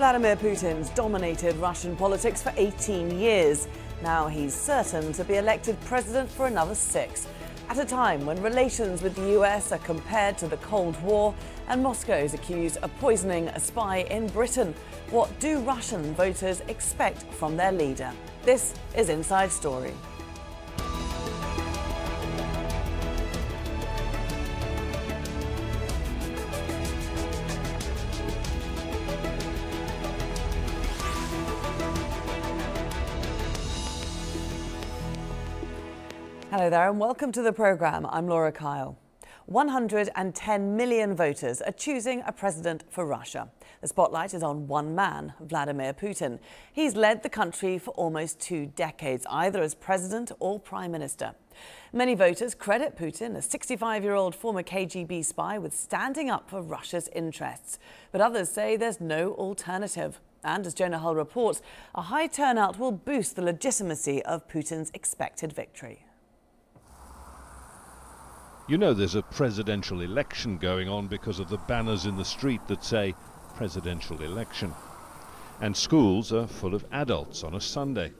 Vladimir Putin's dominated Russian politics for 18 years. Now he's certain to be elected president for another 6, at a time when relations with the US are compared to the Cold War and Moscow is accused of poisoning a spy in Britain. What do Russian voters expect from their leader? This is Inside Story. Hello there and welcome to the programme. I'm Laura Kyle. 110 million voters are choosing a president for Russia. The spotlight is on one man, Vladimir Putin. He's led the country for almost 2 decades, either as president or prime minister. Many voters credit Putin, a 65-year-old former KGB spy, with standing up for Russia's interests. But others say there's no alternative. And as Jonah Hull reports, a high turnout will boost the legitimacy of Putin's expected victory. You know there's a presidential election going on because of the banners in the street that say presidential election. And schools are full of adults on a Sunday.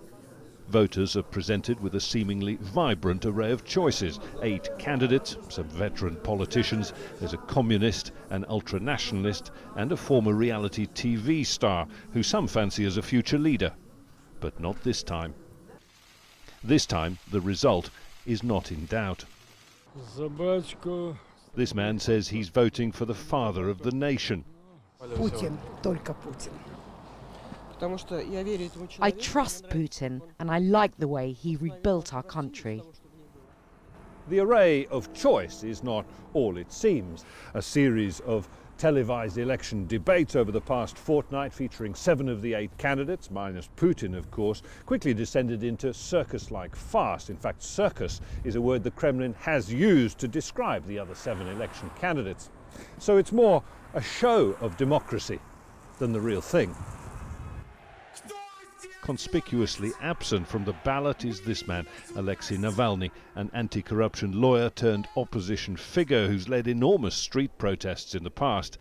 Voters are presented with a seemingly vibrant array of choices. 8 candidates, some veteran politicians, there's a communist, an ultranationalist and a former reality TV star who some fancy as a future leader. But not this time. This time the result is not in doubt. This man says he's voting for the father of the nation. Putin, только Putin. I trust Putin and I like the way he rebuilt our country. The array of choice is not all it seems. A series of televised election debates over the past fortnight featuring 7 of the 8 candidates, minus Putin of course, quickly descended into circus-like farce. In fact, circus is a word the Kremlin has used to describe the other 7 election candidates. So it's more a show of democracy than the real thing. Conspicuously absent from the ballot is this man, Alexei Navalny, an anti-corruption lawyer turned opposition figure who's led enormous street protests in the past.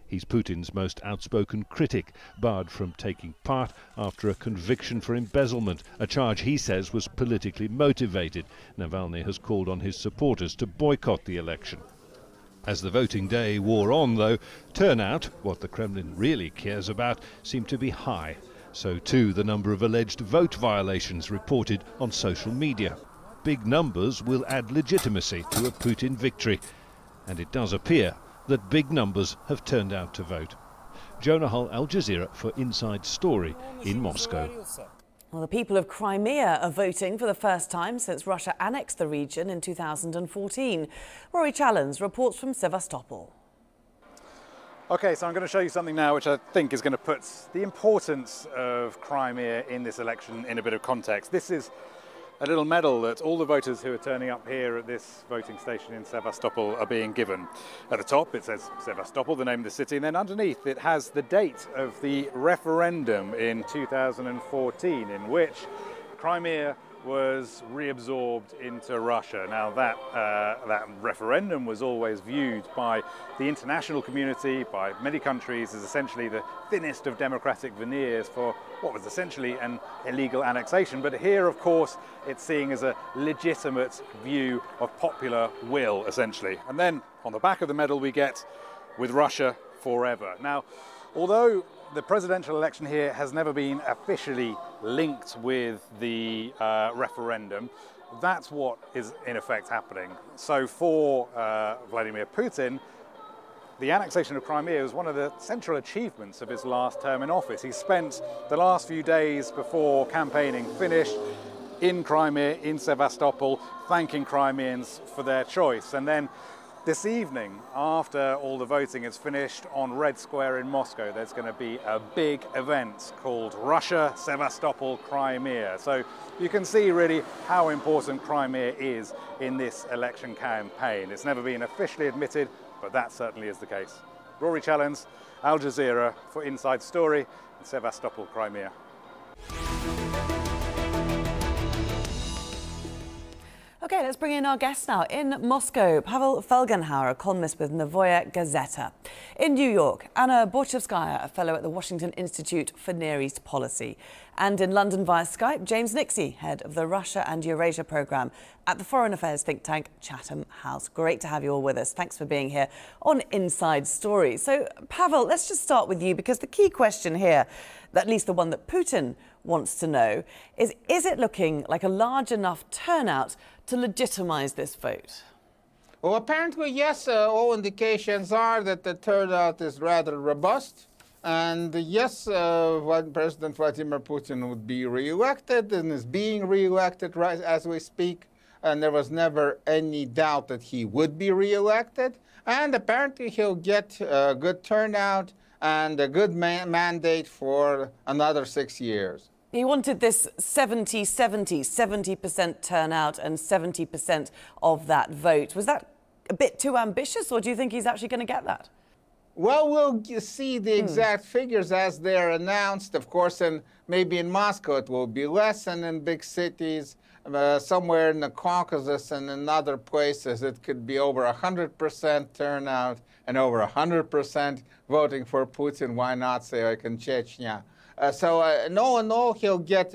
He's Putin's most outspoken critic, barred from taking part after a conviction for embezzlement, a charge he says was politically motivated. Navalny has called on his supporters to boycott the election. As the voting day wore on, though, turnout, what the Kremlin really cares about, seemed to be high. So too the number of alleged vote violations reported on social media. Big numbers will add legitimacy to a Putin victory. And it does appear that big numbers have turned out to vote. Jonah Hull, Al Jazeera for Inside Story in Moscow. Well, the people of Crimea are voting for the first time since Russia annexed the region in 2014. Rory Challens reports from Sevastopol. Okay, so I'm going to show you something now which I think is going to put the importance of Crimea in this election in a bit of context. This is a little medal that all the voters who are turning up here at this voting station in Sevastopol are being given. At the top it says Sevastopol, the name of the city, and then underneath it has the date of the referendum in 2014 in which Crimea was reabsorbed into Russia. Now that referendum was always viewed by the international community, by many countries, as essentially the thinnest of democratic veneers for what was essentially an illegal annexation. But here, of course, it's seen as a legitimate view of popular will, essentially. And then on the back of the medal we get "With Russia Forever." Now, although the presidential election here has never been officially linked with the referendum, that's what is in effect happening. So for Vladimir Putin, the annexation of Crimea was one of the central achievements of his last term in office. He spent the last few days before campaigning finished in Crimea, in Sevastopol, thanking Crimeans for their choice. And then this evening, after all the voting is finished on Red Square in Moscow, there's going to be a big event called Russia, Sevastopol, Crimea. So you can see really how important Crimea is in this election campaign. It's never been officially admitted, but that certainly is the case. Rory Challens, Al Jazeera for Inside Story in Sevastopol, Crimea. OK, let's bring in our guest now. In Moscow, Pavel Felgen-haeur, a columnist with Novaya Gazetta. In New York, Anna Borsh-chevskaya, a fellow at the Washington Institute for Near East Policy. And in London via Skype, James Nixey, head of the Russia and Eurasia programme at the Foreign Affairs think tank Chatham House. Great to have you all with us. Thanks for being here on Inside Story. So, Pavel, let's just start with you, because the key question here, at least the one that Putin wants to know, is it looking like a large enough turnout to legitimise this vote? Well, apparently, yes. All indications are that the turnout is rather robust. And yes, President Vladimir Putin would be re-elected and is being re-elected right as we speak. And there was never any doubt that he would be re-elected. And apparently he'll get a good turnout and a good mandate for another 6 years. He wanted this 70% turnout and 70% of that vote. Was that a bit too ambitious, or do you think he's actually going to get that? Well, we'll see the exact figures as they're announced. Of course, and maybe in Moscow it will be less, and in big cities, somewhere in the Caucasus and in other places, it could be over 100% turnout and over 100% voting for Putin. Why not, say, like in Chechnya? So all in all, he'll get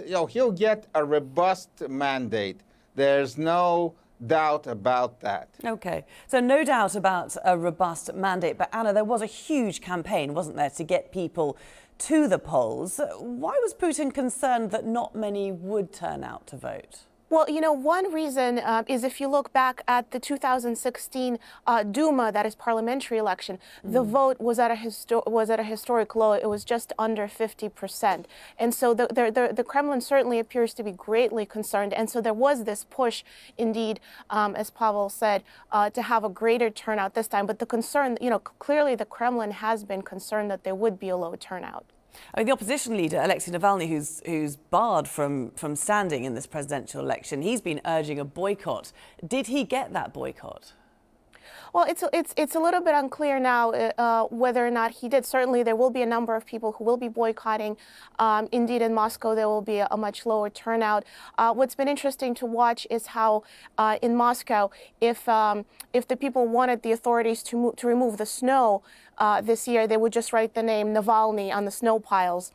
a robust mandate. There's no doubt about that. OK, so no doubt about a robust mandate. But Anna, there was a huge campaign, wasn't there, to get people to the polls. Why was Putin concerned that not many would turn out to vote? Well, you know, one reason is if you look back at the 2016 Duma, that is parliamentary election, the vote was at a historic low. It was just under 50%. And so the Kremlin certainly appears to be greatly concerned. And so there was this push, indeed, as Pavel said, to have a greater turnout this time. But the concern, you know, clearly the Kremlin has been concerned that there would be a low turnout. I mean, the opposition leader, Alexei Navalny, who's barred from standing in this presidential election, he's been urging a boycott. Did he get that boycott? Well, it's a little bit unclear now whether or not he did. Certainly, there will be a number of people who will be boycotting. Indeed, in Moscow, there will be a much lower turnout. What's been interesting to watch is how in Moscow, if the people wanted the authorities to remove the snow this year, they would just write the name Navalny on the snow piles,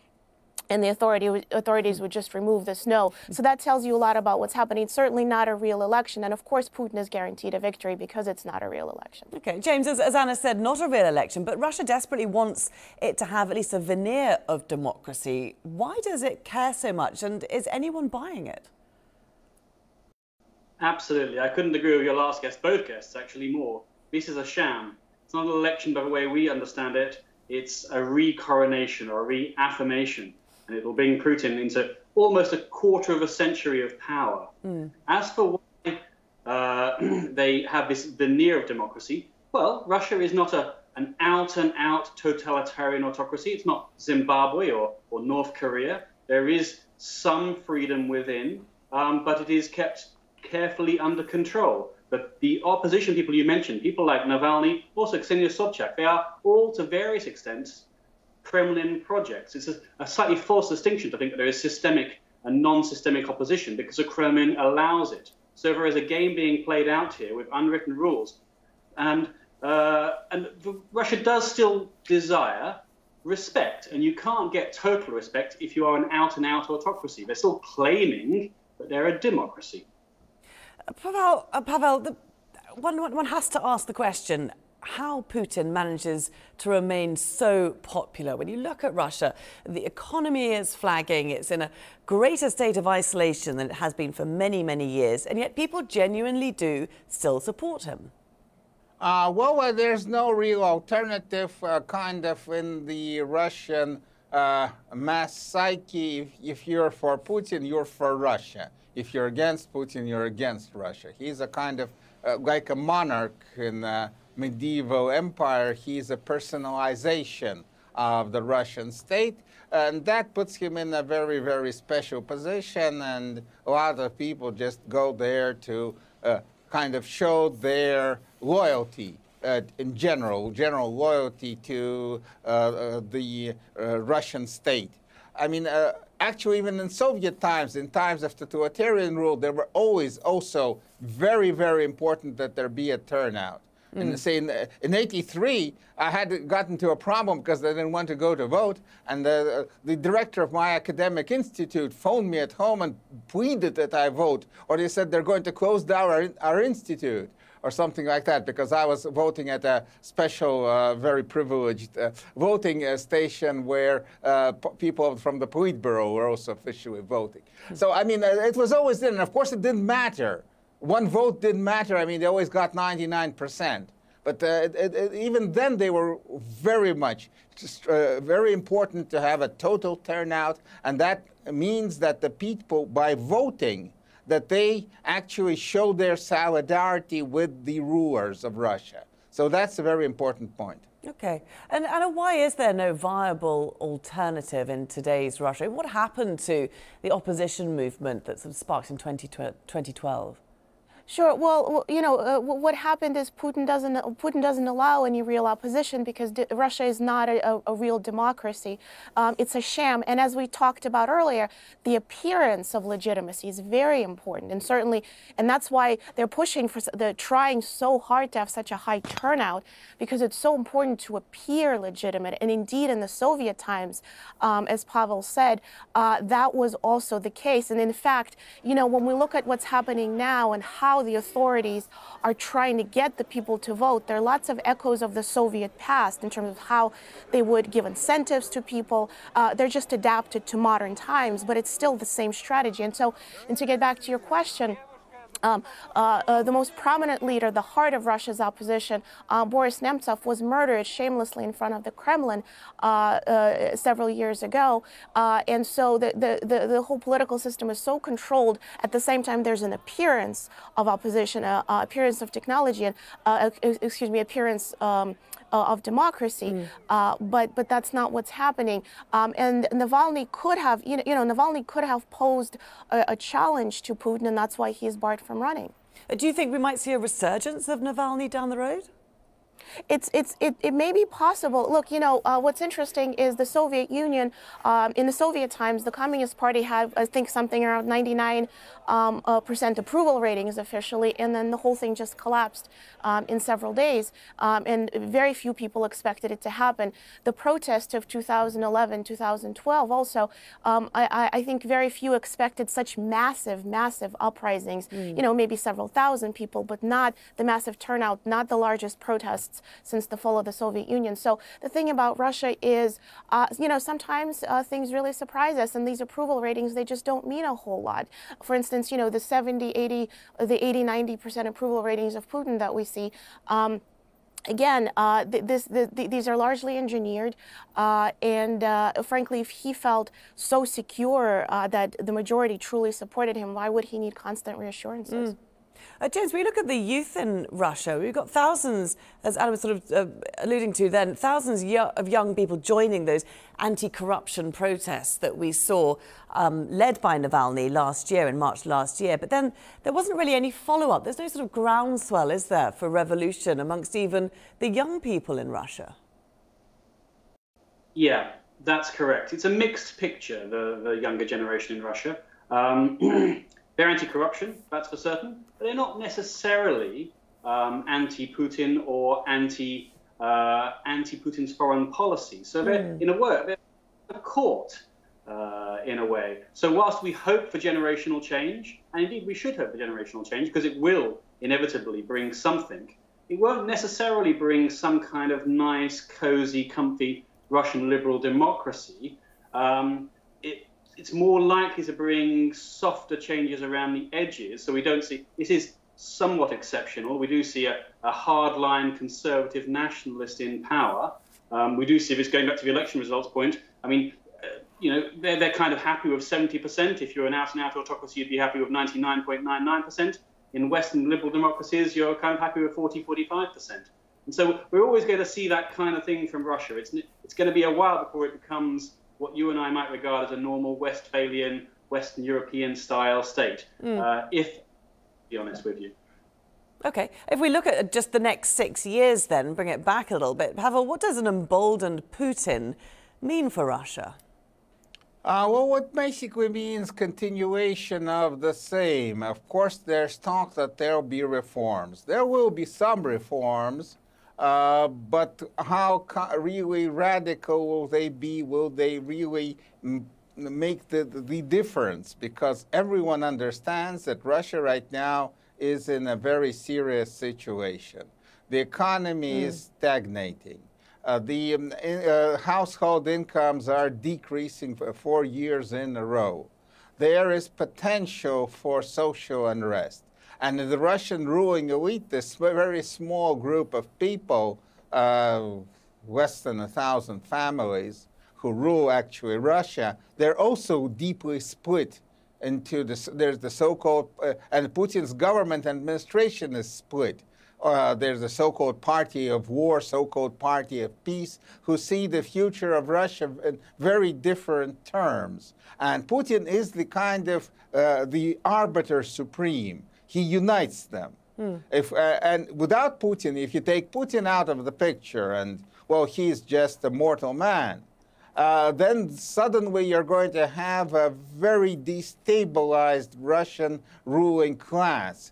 and the authorities would just remove the snow. So that tells you a lot about what's happening. It's certainly not a real election. And of course, Putin is guaranteed a victory because it's not a real election. OK, James, as Anna said, not a real election, but Russia desperately wants it to have at least a veneer of democracy. Why does it care so much? And is anyone buying it? Absolutely. I couldn't agree with your last guest, both guests, actually, more. This is a sham. It's not an election by the way we understand it. It's a re-coronation or a reaffirmation. And it will bring Putin into almost a quarter of a century of power. As for why they have this veneer of democracy, well, Russia is not an out-and-out totalitarian autocracy. It's not Zimbabwe or North Korea. There is some freedom within, but it is kept carefully under control. But the opposition people you mentioned, people like Navalny, also Ksenia Sobchak, they are all, to various extents, Kremlin projects. It's a slightly false distinction to think that there is systemic and non-systemic opposition because the Kremlin allows it. So there is a game being played out here with unwritten rules. And Russia does still desire respect, and you can't get total respect if you are an out-and-out autocracy. They're still claiming that they're a democracy. Pavel, one has to ask the question how Putin manages to remain so popular. When you look at Russia, the economy is flagging. It's in a greater state of isolation than it has been for many, many years. And yet people genuinely do still support him. Well, there's no real alternative kind of in the Russian mass psyche. If you're for Putin, you're for Russia. If you're against Putin, you're against Russia. He's a kind of like a monarch in medieval empire. He's a personalization of the Russian state, and that puts him in a very, very special position, and a lot of people just go there to kind of show their loyalty in general loyalty to the Russian state. I mean, actually, even in Soviet times, in times of totalitarian rule, there were always also very, very important that there be a turnout. And say in '83, I had gotten to a problem because I didn't want to go to vote, and the director of my academic institute phoned me at home and pleaded that I vote, or they said they're going to close down our institute, or something like that, because I was voting at a special, very privileged voting station where people from the Politburo were also officially voting. So, I mean, it was always there, and of course it didn't matter. One vote didn't matter. I mean, they always got 99%. But even then, they were very much, very important to have a total turnout. And that means that the people, by voting, that they actually show their solidarity with the rulers of Russia. So that's a very important point. Okay. And why is there no viable alternative in today's Russia? What happened to the opposition movement that sort of sparked in 2012? Sure. Well, you know, what happened is Putin doesn't allow any real opposition because Russia is not a real democracy. It's a sham. And as we talked about earlier, the appearance of legitimacy is very important. And certainly, and that's why they're pushing for, they're trying so hard to have such a high turnout, because it's so important to appear legitimate. And indeed, in the Soviet times, as Pavel said, that was also the case. And in fact, you know, when we look at what's happening now and how the authorities are trying to get the people to vote, there are lots of echoes of the Soviet past in terms of how they would give incentives to people. They're just adapted to modern times, but it's still the same strategy. And so, and to get back to your question, the most prominent leader, the heart of Russia's opposition, Boris Nemtsov, was murdered shamelessly in front of the Kremlin several years ago. And so the whole political system is so controlled. At the same time, there's an appearance of opposition, appearance of technology, and appearance of democracy, but that's not what's happening. And Navalny could have, Navalny could have posed a challenge to Putin, and that's why he is barred from running. Do you think we might see a resurgence of Navalny down the road? It may be possible. Look, what's interesting is the Soviet Union, in the Soviet times, the Communist Party had, I think, something around 99% approval ratings officially, and then the whole thing just collapsed in several days, and very few people expected it to happen. The protest of 2011, 2012 also, I think very few expected such massive uprisings, maybe several thousand people, but not the massive turnout, not the largest protests since the fall of the Soviet Union. So the thing about Russia is, sometimes things really surprise us, and these approval ratings, they just don't mean a whole lot. For instance, the 70, 80, the 80, 90% approval ratings of Putin that we see, again, these are largely engineered, and frankly, if he felt so secure that the majority truly supported him, why would he need constant reassurances? James, we look at the youth in Russia. We've got thousands, as Adam was sort of alluding to then, thousands of young people joining those anti-corruption protests that we saw led by Navalny last year, in March last year. But then there wasn't really any follow-up. There's no sort of groundswell, is there, for revolution amongst even the young people in Russia? Yeah, that's correct. It's a mixed picture, the younger generation in Russia. They're anti-corruption, that's for certain, but they're not necessarily anti-Putin or anti-Putin's foreign policy. So they're, in a way, they're caught in a way. So whilst we hope for generational change, and indeed we should hope for generational change because it will inevitably bring something, it won't necessarily bring some kind of nice, cozy, comfy Russian liberal democracy. It's more likely to bring softer changes around the edges. So we don't see, this is somewhat exceptional. We do see a hardline conservative nationalist in power. We do see this going back to the election results point. I mean, they're kind of happy with 70%. If you're an out-and-out autocracy, you'd be happy with 99.99%. In Western liberal democracies, you're kind of happy with 40-45%. And so we're always going to see that kind of thing from Russia. It's going to be a while before it becomes what you and I might regard as a normal Westphalian, Western European style state, if, to be honest with you. Okay, if we look at just the next 6 years then, bring it back a little bit, Pavel, what does an emboldened Putin mean for Russia? Well, what basically means continuation of the same. Of course, there's talk that there will be reforms. There will be some reforms, but how really radical will they be? Will they really make the difference? Because everyone understands that Russia right now is in a very serious situation. The economy is stagnating. The household incomes are decreasing for 4 years in a row. There is potential for social unrest. And the Russian ruling elite, this very small group of people, less than 1,000 families, who rule actually Russia, they're also deeply split into there's the so-called, and Putin's government administration is split. There's the so-called party of war, so-called party of peace, who see the future of Russia in very different terms. And Putin is the kind of the arbiter supreme. He unites them. And without Putin, if you take Putin out of the picture, and, well, he's just a mortal man, then suddenly you're going to have a very destabilized Russian ruling class,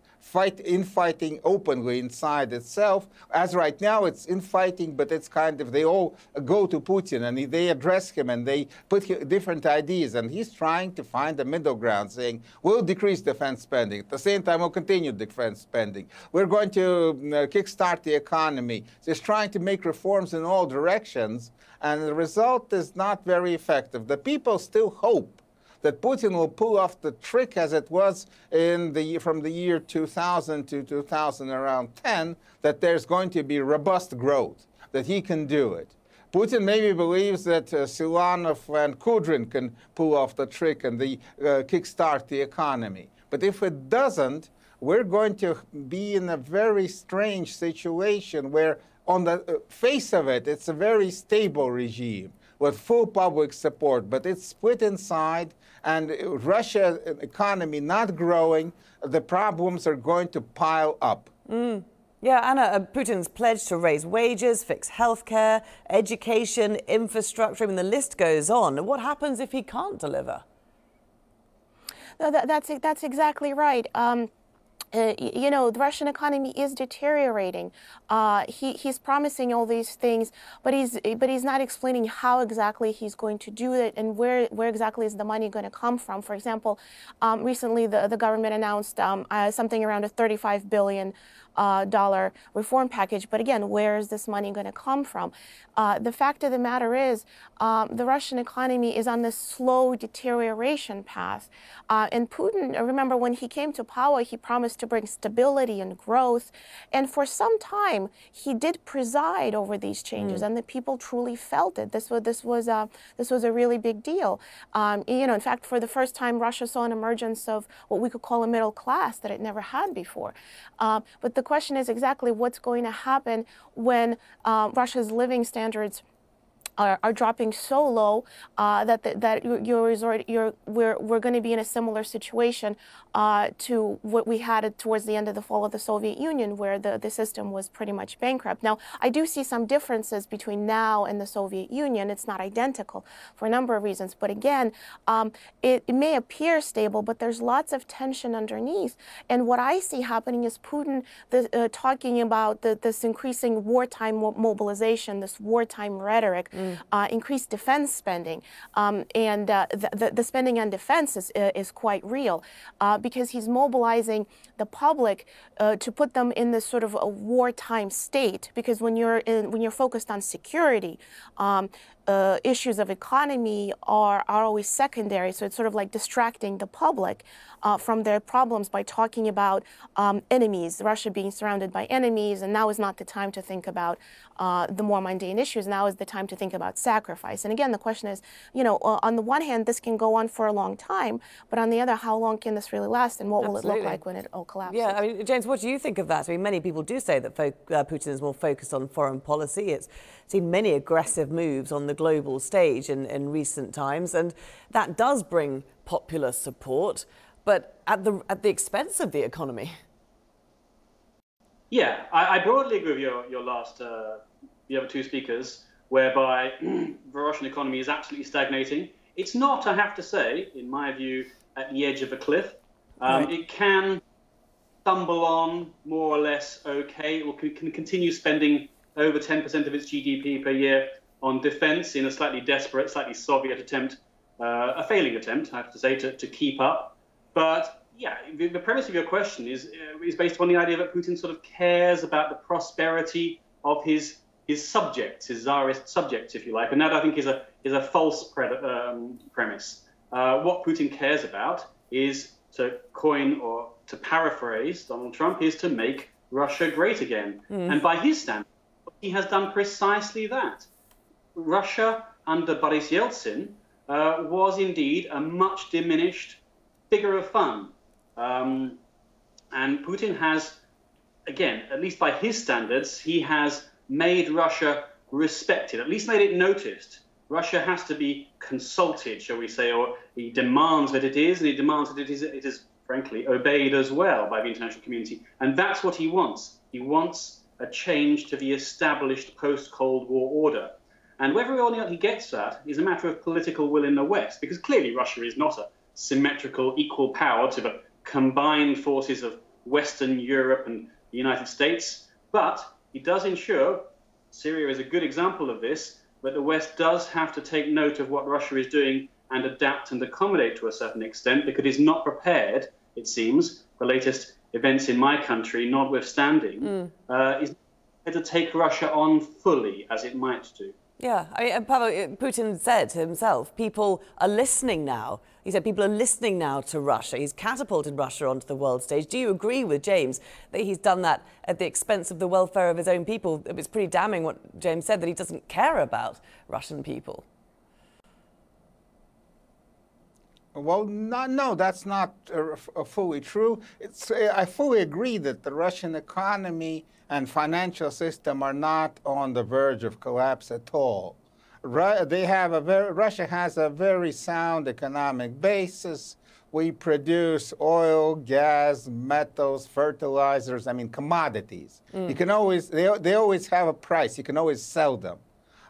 infighting openly inside itself. As right now, it's infighting, but it's kind of, they all go to Putin and they address him and they put different ideas. And he's trying to find a middle ground, saying, we'll decrease defense spending. At the same time, we'll continue defense spending. We're going to kickstart the economy. So he's trying to make reforms in all directions. And the result is not very effective. The people still hope that Putin will pull off the trick as it was from the year 2000 to 2010, that there's going to be robust growth, that he can do it. Putin maybe believes that Silanov and Kudrin can pull off the trick and kickstart the economy. But if it doesn't, we're going to be in a very strange situation where on the face of it, it's a very stable regime with full public support, but it's split inside, and Russia's economy not growing, the problems are going to pile up. Yeah, Anna, Putin's pledged to raise wages, fix healthcare, education, infrastructure. I mean, the list goes on. What happens if he can't deliver? No, that's exactly right. You know, the Russian economy is deteriorating. He's promising all these things, but he's not explaining how exactly he's going to do it and where exactly is the money going to come from. For example, recently the government announced something around a $35 billion reform package. But again, where is this money going to come from? The fact of the matter is the Russian economy is on this slow deterioration path. And Putin, remember, when he came to power, he promised to bring stability and growth. And for some time, he did preside over these changes, and the people truly felt it. This was a really big deal. You know, in fact, for the first time, Russia saw an emergence of what we could call a middle class that it never had before. But the question is exactly what's going to happen when Russia's living standards are dropping so low that we're going to be in a similar situation to what we had towards the end of the fall of the Soviet Union, where the system was pretty much bankrupt. Now, I do see some differences between now and the Soviet Union. It's not identical for a number of reasons. But again, it may appear stable, but there's lots of tension underneath. And what I see happening is Putin talking about this increasing wartime mobilization, this wartime rhetoric, increased defense spending. And the spending on defense is quite real because he's mobilizing the public to put them in this sort of a wartime state. Because when you're focused on security, issues of economy are always secondary. So it's sort of like distracting the public from their problems by talking about enemies, Russia being surrounded by enemies, and now is not the time to think about the more mundane issues. Now is the time to think about sacrifice. And again, the question is, you know, on the one hand, this can go on for a long time, but on the other, how long can this really last, and what will it look like when it all collapses? Yeah, I mean, James, what do you think of that? I mean, many people do say that Putin is more focused on foreign policy. It's seen many aggressive moves on the global stage in recent times, and that does bring popular support, but at the expense of the economy. Yeah, I broadly agree with your last, the other two speakers, whereby the Russian economy is absolutely stagnating. It's not, I have to say, in my view, at the edge of a cliff. It can stumble on more or less okay. It can continue spending over 10% of its GDP per year on defense in a slightly desperate, slightly Soviet attempt, a failing attempt, I have to say, to keep up. But yeah, the premise of your question is based upon the idea that Putin sort of cares about the prosperity of his subjects, his Tsarist subjects, if you like. And that, I think, is a false premise. What Putin cares about is, to coin or to paraphrase Donald Trump, is to make Russia great again. And by his standards, he has done precisely that. Russia under Boris Yeltsin was indeed a much diminished figure of fun. And Putin has, again, at least by his standards, he has made Russia respected, at least made it noticed. Russia has to be consulted, shall we say, or he demands that it is, and he demands that it is frankly, obeyed as well by the international community. And that's what he wants. He wants a change to the established post-Cold War order. And whether or not he gets that is a matter of political will in the West, because clearly Russia is not a symmetrical, equal power to the combined forces of Western Europe and the United States. But it does ensure, Syria is a good example of this, but the West does have to take note of what Russia is doing and adapt and accommodate to a certain extent, because it is not prepared, it seems, the latest events in my country notwithstanding, is prepared to take Russia on fully as it might do. Yeah, I mean, Pavel, Putin said himself, people are listening now. He said people are listening now to Russia. He's catapulted Russia onto the world stage. Do you agree with James that he's done that at the expense of the welfare of his own people? It's pretty damning what James said, that he doesn't care about Russian people. Well, no, that's not fully true. I fully agree that the Russian economy and financial system are not on the verge of collapse at all. Russia has a very sound economic basis. We produce oil, gas, metals, fertilizers, I mean commodities. You can always, they always have a price. You can always sell them.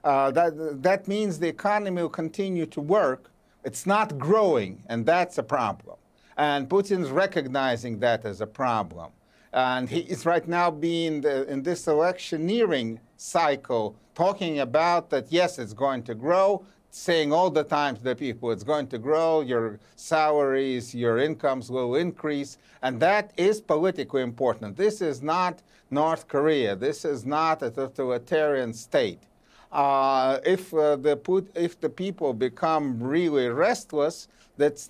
That means the economy will continue to work. It's not growing, and that's a problem. And Putin's recognizing that as a problem. And he is right now being in this electioneering cycle, talking about that, yes, it's going to grow, saying all the time to the people, it's going to grow, your salaries, your incomes will increase, and that is politically important. This is not North Korea. This is not a totalitarian state. If the people become really restless, this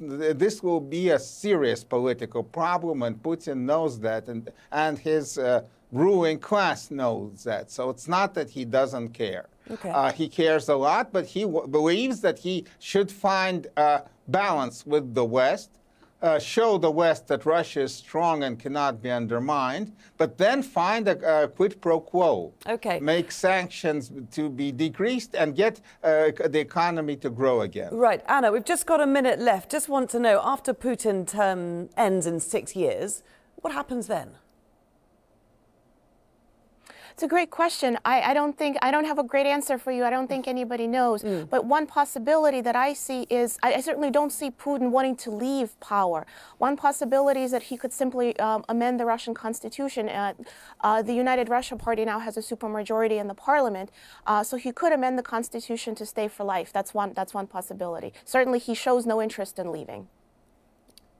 will be a serious political problem, and Putin knows that, and his ruling class knows that. So it's not that he doesn't care. Okay. He cares a lot, but he believes that he should find a balance with the West, show the West that Russia is strong and cannot be undermined, but then find a quid pro quo. Okay. Make sanctions to be decreased and get the economy to grow again. Right. Anna, we've just got a minute left. Just want to know, after Putin's term ends in 6 years, what happens then? It's a great question. I don't have a great answer for you. I don't think anybody knows. But one possibility that I see is, I certainly don't see Putin wanting to leave power. One possibility is that he could simply amend the Russian constitution. The United Russia Party now has a supermajority in the parliament, so he could amend the constitution to stay for life. That's one possibility. Certainly he shows no interest in leaving.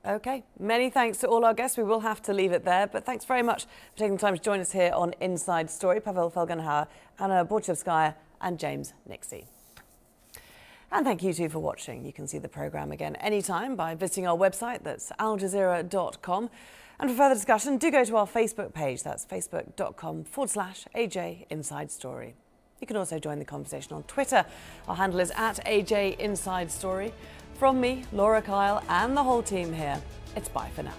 Okay, many thanks to all our guests. We will have to leave it there, but thanks very much for taking the time to join us here on Inside Story. Pavel Felgen-haeur, Anna Borsh-chevskaya and James Nixey. And thank you too for watching. You can see the programme again anytime by visiting our website, that's aljazeera.com. And for further discussion, do go to our Facebook page, that's facebook.com/AJ Inside Story. You can also join the conversation on Twitter. Our handle is @AJ Inside Story. From me, Laura Kyle, and the whole team here, it's bye for now.